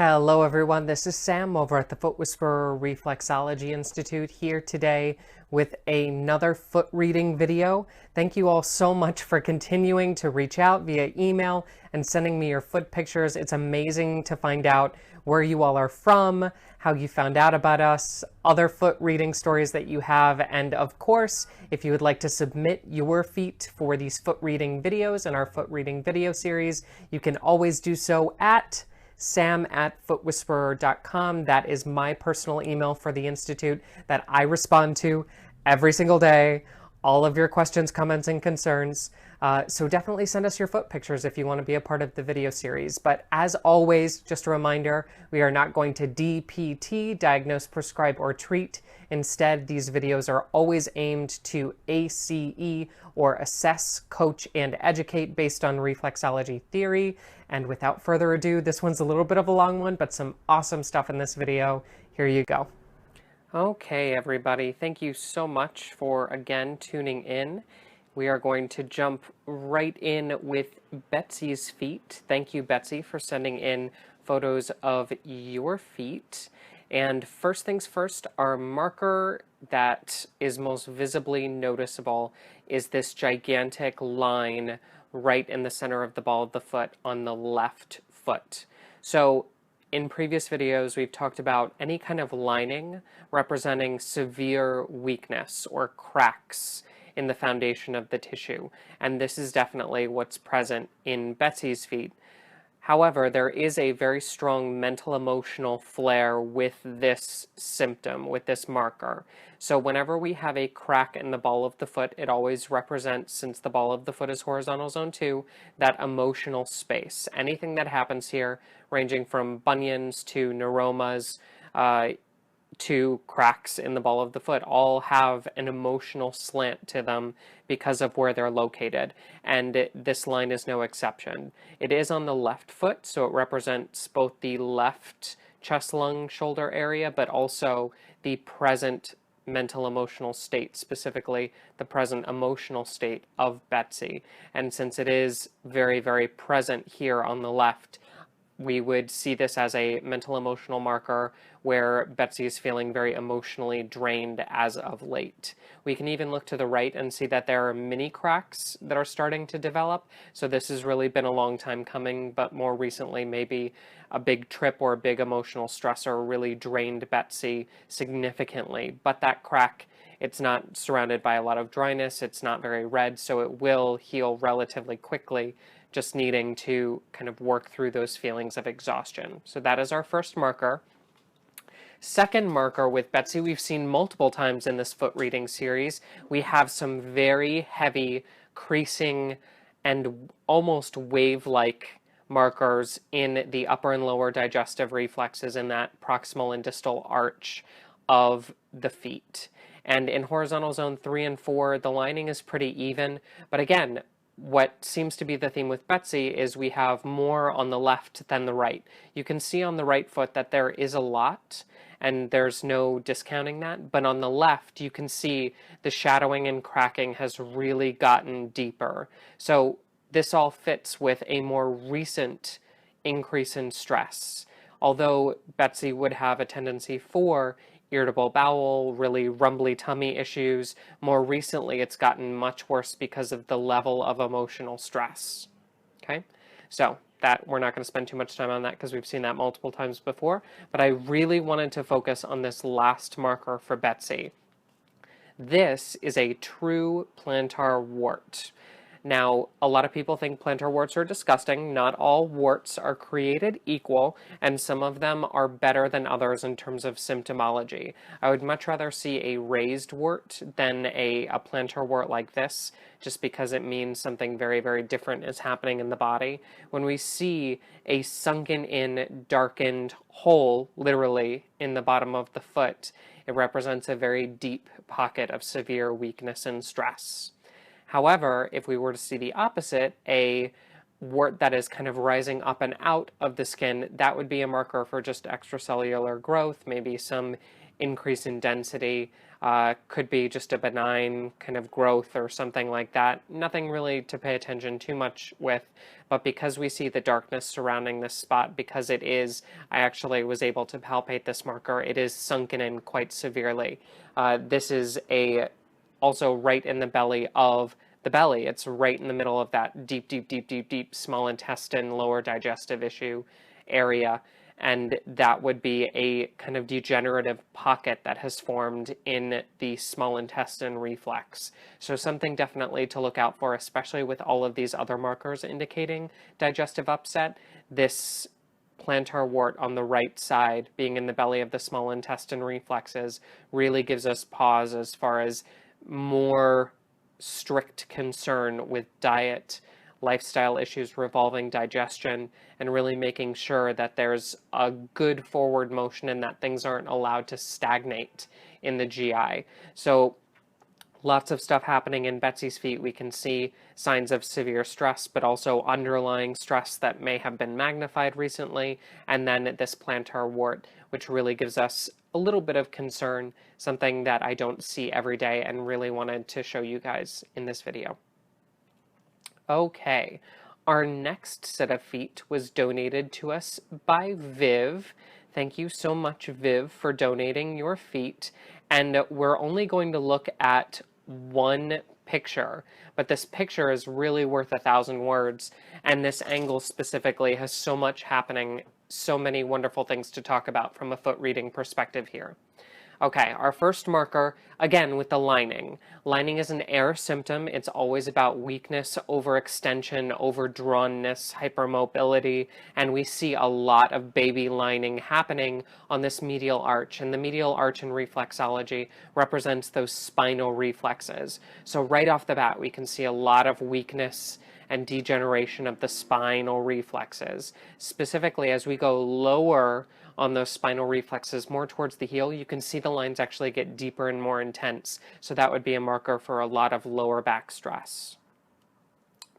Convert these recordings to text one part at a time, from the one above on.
Hello everyone, this is Sam over at the Foot Whisperer Reflexology Institute here today with another foot reading video. Thank you all so much for continuing to reach out via email and sending me your foot pictures. It's amazing to find out where you all are from, how you found out about us, other foot reading stories that you have, and of course, if you would like to submit your feet for these foot reading videos in our foot reading video series, you can always do so at sam@footwhisperer.com. That is my personal email for the Institute that I respond to every single day. All of your questions, comments, and concerns. So definitely send us your foot pictures if you want to be a part of the video series. But as always, just a reminder, we are not going to DPT, diagnose, prescribe, or treat. Instead, these videos are always aimed to ACE, or assess, coach, and educate based on reflexology theory. And without further ado, this one's a little bit of a long one, but some awesome stuff in this video. Here you go. Okay, everybody, thank you so much for, again, tuning in. We are going to jump right in with Betsy's feet. Thank you, Betsy, for sending in photos of your feet. And first things first, our marker that is most visibly noticeable is this gigantic line right in the center of the ball of the foot on the left foot. So in previous videos, we've talked about any kind of lining representing severe weakness or cracks in the foundation of the tissue. And this is definitely what's present in Betsy's feet. However, there is a very strong mental emotional flair with this symptom, with this marker. So whenever we have a crack in the ball of the foot, it always represents, since the ball of the foot is horizontal zone 2, that emotional space. Anything that happens here, ranging from bunions to neuromas, to cracks in the ball of the foot, all have an emotional slant to them because of where they're located, and this line is no exception. It is on the left foot, so it represents both the left chest, lung, shoulder area, but also the present mental emotional state, specifically the present emotional state of Betsy. And since it is very, very present here on the left, we would see this as a mental emotional marker where Betsy is feeling very emotionally drained as of late. We can even look to the right and see that there are mini cracks that are starting to develop. So this has really been a long time coming, but more recently maybe a big trip or a big emotional stressor really drained Betsy significantly. But that crack, it's not surrounded by a lot of dryness, it's not very red, so it will heal relatively quickly, just needing to kind of work through those feelings of exhaustion. So that is our first marker. Second marker with Betsy, we've seen multiple times in this foot reading series. We have some very heavy creasing and almost wave-like markers in the upper and lower digestive reflexes in that proximal and distal arch of the feet. And in horizontal zone 3 and 4, the lining is pretty even, but again, what seems to be the theme with Betsy is we have more on the left than the right. You can see on the right foot that there is a lot, and there's no discounting that, but on the left you can see the shadowing and cracking has really gotten deeper. So this all fits with a more recent increase in stress. Although Betsy would have a tendency for irritable bowel, really rumbly tummy issues, more recently it's gotten much worse because of the level of emotional stress. Okay, so that we're not going to spend too much time on that because we've seen that multiple times before, but I really wanted to focus on this last marker for Betsy. This is a true plantar wart. Now, a lot of people think plantar warts are disgusting. Not all warts are created equal, and some of them are better than others in terms of symptomology. I would much rather see a raised wart than a plantar wart like this, just because it means something very, very different is happening in the body. When we see a sunken in, darkened hole, literally, in the bottom of the foot, it represents a very deep pocket of severe weakness and stress. However, if we were to see the opposite, a wart that is kind of rising up and out of the skin, that would be a marker for just extracellular growth, maybe some increase in density, Could be just a benign kind of growth or something like that. Nothing really to pay attention too much with, but because we see the darkness surrounding this spot, because it is, I actually was able to palpate this marker, it is sunken in quite severely. This is also right in the belly of the belly. It's right in the middle of that deep small intestine, lower digestive issue area. And that would be a kind of degenerative pocket that has formed in the small intestine reflex. So something definitely to look out for, especially with all of these other markers indicating digestive upset. This plantar wart on the right side, being in the belly of the small intestine reflexes, really gives us pause as far as more strict concern with diet, lifestyle issues revolving digestion, and really making sure that there's a good forward motion and that things aren't allowed to stagnate in the GI. So lots of stuff happening in Betsy's feet. We can see signs of severe stress, but also underlying stress that may have been magnified recently, and then this plantar wart, which really gives us a little bit of concern, something that I don't see every day and really wanted to show you guys in this video. Okay, our next set of feet was donated to us by Viv. Thank you so much, Viv, for donating your feet. And we're only going to look at one picture, but this picture is really worth 1,000 words. And this angle specifically has so much happening, so many wonderful things to talk about from a foot reading perspective here. Okay, our first marker, again with the lining. Lining is an air symptom. It's always about weakness, overextension, overdrawnness, hypermobility, and we see a lot of baby lining happening on this medial arch. And the medial arch in reflexology represents those spinal reflexes. So right off the bat, we can see a lot of weakness and degeneration of the spinal reflexes. Specifically, as we go lower on those spinal reflexes, more towards the heel, you can see the lines actually get deeper and more intense. So that would be a marker for a lot of lower back stress.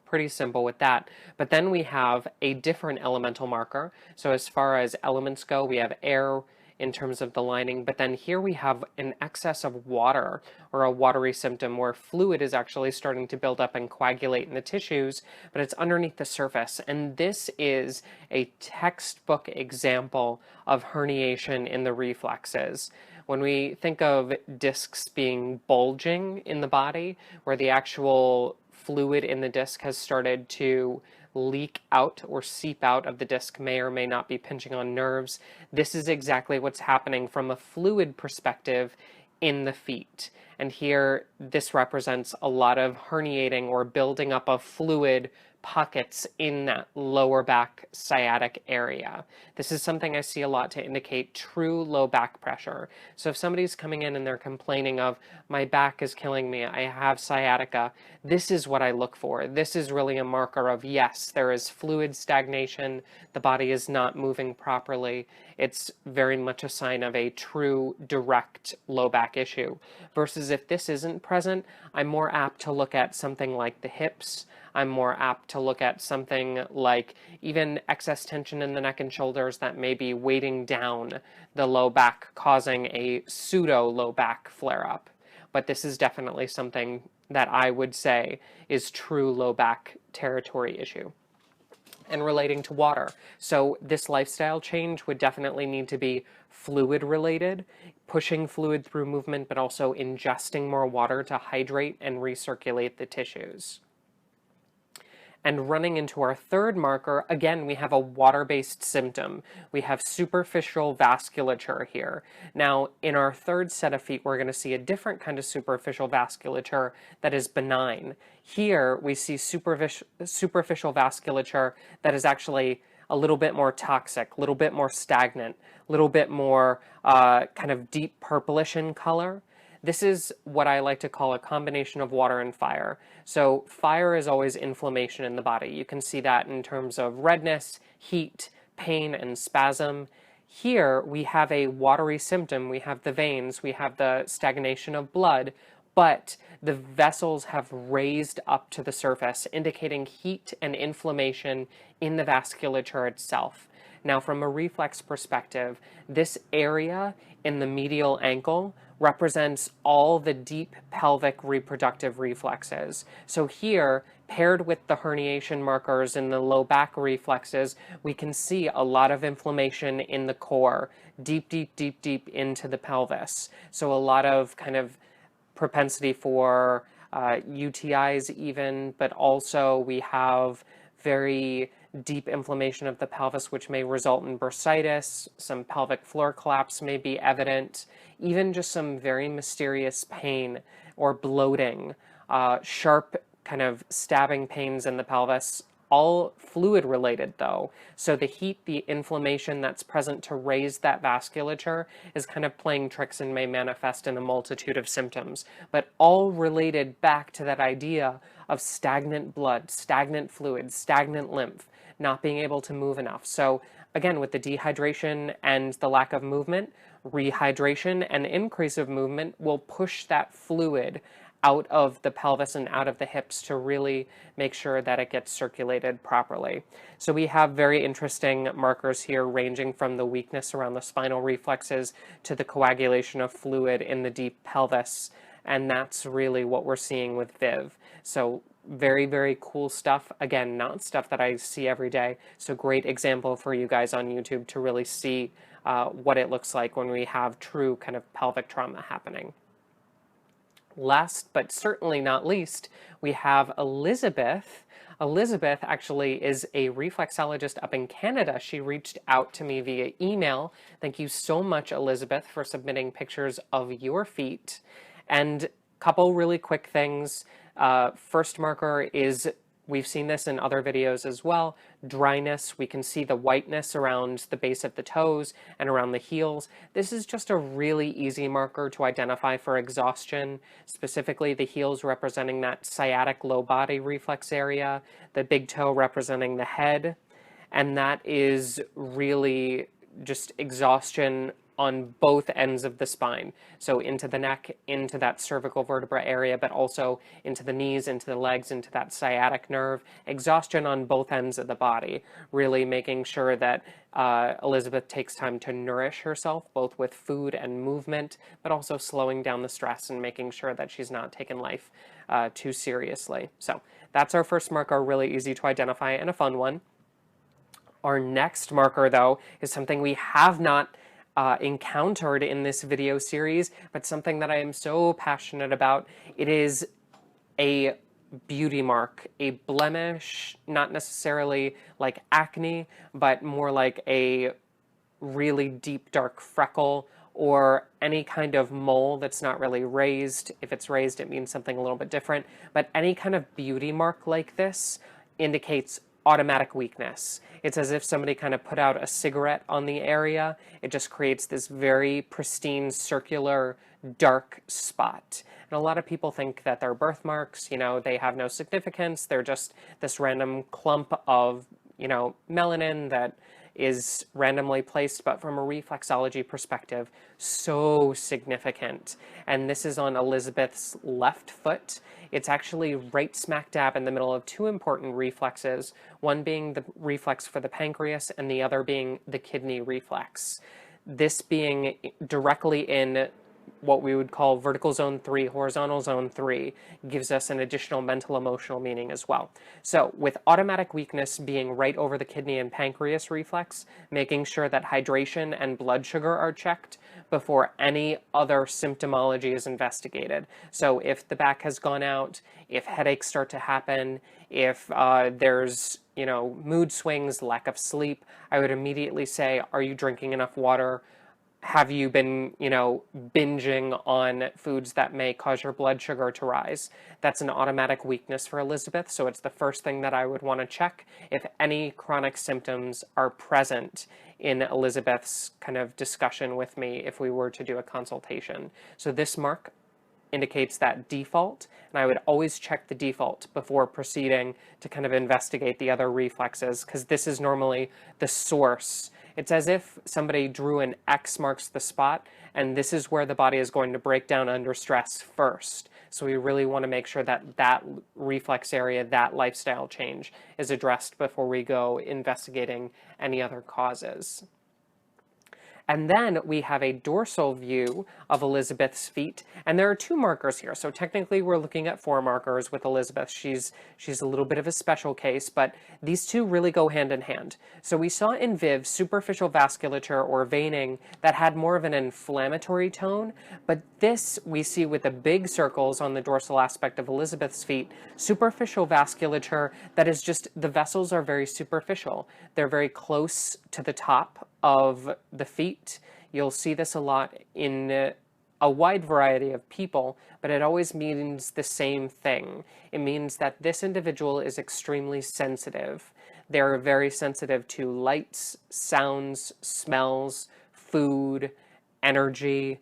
Pretty simple with that. But then we have a different elemental marker. So as far as elements go, we have air in terms of the lining, but then here we have an excess of water, or a watery symptom where fluid is actually starting to build up and coagulate in the tissues, but it's underneath the surface. And this is a textbook example of herniation in the reflexes. When we think of discs being bulging in the body, where the actual fluid in the disc has started to leak out or seep out of the disc, may or may not be pinching on nerves. This is exactly what's happening from a fluid perspective in the feet. And here, this represents a lot of herniating or building up of fluid pockets in that lower back sciatic area. This is something I see a lot to indicate true low back pressure. So if somebody's coming in and they're complaining of, my back is killing me, I have sciatica, this is what I look for. This is really a marker of, yes, there is fluid stagnation, the body is not moving properly. It's very much a sign of a true direct low back issue. Versus if this isn't present, I'm more apt to look at something like the hips. I'm more apt to look at something like even excess tension in the neck and shoulders that may be weighting down the low back, causing a pseudo low back flare-up. But this is definitely something that I would say is true low back territory issue. And relating to water. So this lifestyle change would definitely need to be fluid related, pushing fluid through movement, but also ingesting more water to hydrate and recirculate the tissues. And running into our third marker, again, we have a water-based symptom. We have superficial vasculature here. Now, in our third set of feet, we're going to see a different kind of superficial vasculature that is benign. Here, we see superficial vasculature that is actually a little bit more toxic, a little bit more stagnant, a little bit more kind of deep purplish in color. This is what I like to call a combination of water and fire. So fire is always inflammation in the body. You can see that in terms of redness, heat, pain, and spasm. Here we have a watery symptom. We have the veins, we have the stagnation of blood, but the vessels have raised up to the surface, indicating heat and inflammation in the vasculature itself. Now, from a reflex perspective, this area in the medial ankle represents all the deep pelvic reproductive reflexes. So here, paired with the herniation markers in the low back reflexes, we can see a lot of inflammation in the core, deep, deep, deep, deep into the pelvis. So a lot of kind of propensity for UTIs even, but also we have very deep inflammation of the pelvis, which may result in bursitis. Some pelvic floor collapse may be evident, even just some very mysterious pain or bloating, sharp kind of stabbing pains in the pelvis, all fluid related though. So the heat, the inflammation that's present to raise that vasculature is kind of playing tricks and may manifest in a multitude of symptoms, but all related back to that idea of stagnant blood, stagnant fluid, stagnant lymph, not being able to move enough. So again, with the dehydration and the lack of movement, rehydration and increase of movement will push that fluid out of the pelvis and out of the hips to really make sure that it gets circulated properly. So we have very interesting markers here ranging from the weakness around the spinal reflexes to the coagulation of fluid in the deep pelvis. And that's really what we're seeing with VIV. So very, very cool stuff. Again, not stuff that I see every day. So great example for you guys on YouTube to really see what it looks like when we have true kind of pelvic trauma happening. Last but certainly not least, we have Elizabeth. Elizabeth actually is a reflexologist up in Canada. She reached out to me via email. Thank you so much, Elizabeth, for submitting pictures of your feet. And a couple really quick things. First marker is, we've seen this in other videos as well, dryness. We can see the whiteness around the base of the toes and around the heels. This is just a really easy marker to identify for exhaustion, specifically the heels representing that sciatic low body reflex area, the big toe representing the head, and that is really just exhaustion on both ends of the spine. So into the neck, into that cervical vertebra area, but also into the knees, into the legs, into that sciatic nerve. Exhaustion on both ends of the body, really making sure that Elizabeth takes time to nourish herself, both with food and movement, but also slowing down the stress and making sure that she's not taking life too seriously. So that's our first marker, really easy to identify and a fun one. Our next marker, though, is something we have not encountered in this video series, but something that I am so passionate about. It is a beauty mark, a blemish, not necessarily like acne, but more like a really deep dark freckle or any kind of mole that's not really raised. If it's raised, it means something a little bit different, but any kind of beauty mark like this indicates automatic weakness. It's as if somebody kind of put out a cigarette on the area. It just creates this very pristine, circular, dark spot. And a lot of people think that they're birthmarks, you know, they have no significance. They're just this random clump of, you know, melanin that is randomly placed, but from a reflexology perspective, so significant. And this is on Elizabeth's left foot. It's actually right smack dab in the middle of two important reflexes, one being the reflex for the pancreas and the other being the kidney reflex. This being directly in what we would call vertical zone 3, horizontal zone 3, gives us an additional mental emotional meaning as well. So with automatic weakness being right over the kidney and pancreas reflex, making sure that hydration and blood sugar are checked before any other symptomology is investigated. So if the back has gone out, if headaches start to happen, if there's, you know, mood swings, lack of sleep, I would immediately say, are you drinking enough water? Have you been, you know, binging on foods that may cause your blood sugar to rise? That's an automatic weakness for Elizabeth, so it's the first thing that I would want to check if any chronic symptoms are present in Elizabeth's kind of discussion with me if we were to do a consultation. So this mark indicates that default, and I would always check the default before proceeding to kind of investigate the other reflexes, because this is normally the source. It's as if somebody drew an X marks the spot, and this is where the body is going to break down under stress first. So we really want to make sure that that reflex area, that lifestyle change is addressed before we go investigating any other causes. And then we have a dorsal view of Elizabeth's feet, and there are 2 markers here. So technically we're looking at 4 markers with Elizabeth. She's a little bit of a special case, but these 2 really go hand in hand. So we saw in Viv superficial vasculature or veining that had more of an inflammatory tone, but this we see with the big circles on the dorsal aspect of Elizabeth's feet, superficial vasculature that is just, the vessels are very superficial. They're very close to the top of the feet. You'll see this a lot in a wide variety of people, but it always means the same thing. It means that this individual is extremely sensitive. They're very sensitive to lights, sounds, smells, food, energy,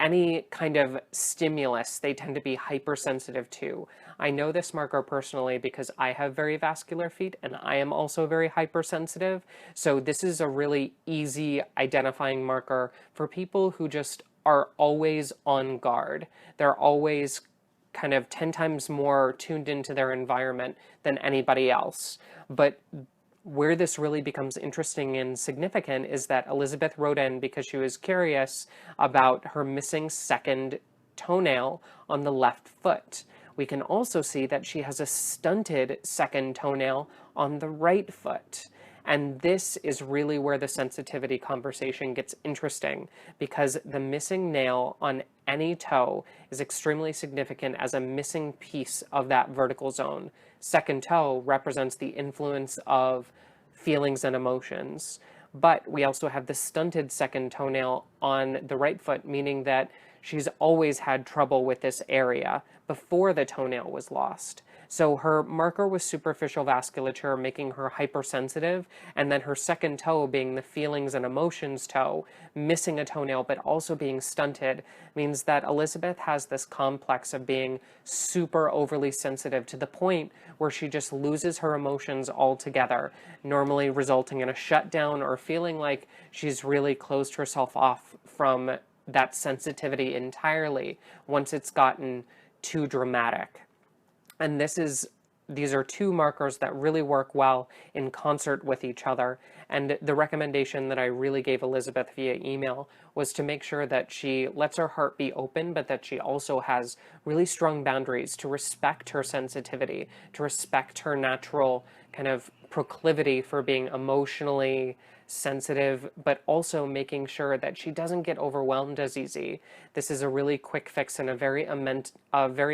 any kind of stimulus they tend to be hypersensitive to. I know this marker personally because I have very vascular feet and I am also very hypersensitive. So this is a really easy identifying marker for people who just are always on guard. They're always kind of 10 times more tuned into their environment than anybody else. But where this really becomes interesting and significant is that Elizabeth wrote in because she was curious about her missing second toenail on the left foot. We can also see that she has a stunted second toenail on the right foot. And this is really where the sensitivity conversation gets interesting, because the missing nail on any toe is extremely significant as a missing piece of that vertical zone. Second toe represents the influence of feelings and emotions. But we also have the stunted second toenail on the right foot, meaning that she's always had trouble with this area before the toenail was lost. So her marker was superficial vasculature, making her hypersensitive, and then her second toe being the feelings and emotions toe, missing a toenail but also being stunted, means that Elizabeth has this complex of being super overly sensitive to the point where she just loses her emotions altogether, normally resulting in a shutdown or feeling like she's really closed herself off from that sensitivity entirely once it's gotten too dramatic. And these are 2 markers that really work well in concert with each other. And the recommendation that I really gave Elizabeth via email was to make sure that she lets her heart be open, but that she also has really strong boundaries to respect her sensitivity, to respect her natural kind of proclivity for being emotionally sensitive, but also making sure that she doesn't get overwhelmed as easy. This is a really quick fix and a very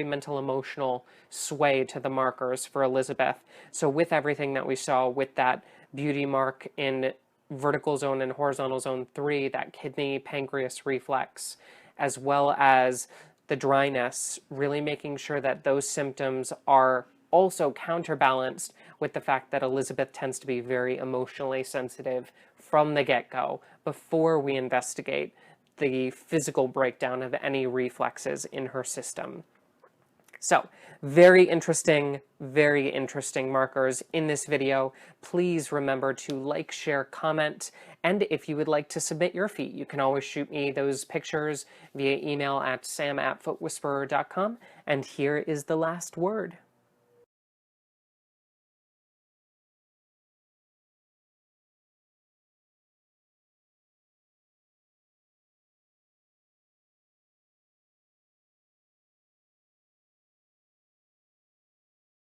mental emotional sway to the markers for Elizabeth. So with everything that we saw with that beauty mark in vertical zone and horizontal zone 3, that kidney pancreas reflex, as well as the dryness, really making sure that those symptoms are also counterbalanced with the fact that Elizabeth tends to be very emotionally sensitive from the get-go before we investigate the physical breakdown of any reflexes in her system. So, very interesting markers in this video. Please remember to like, share, comment, and if you would like to submit your feet, you can always shoot me those pictures via email at sam@footwhisperer.com. And here is the last word.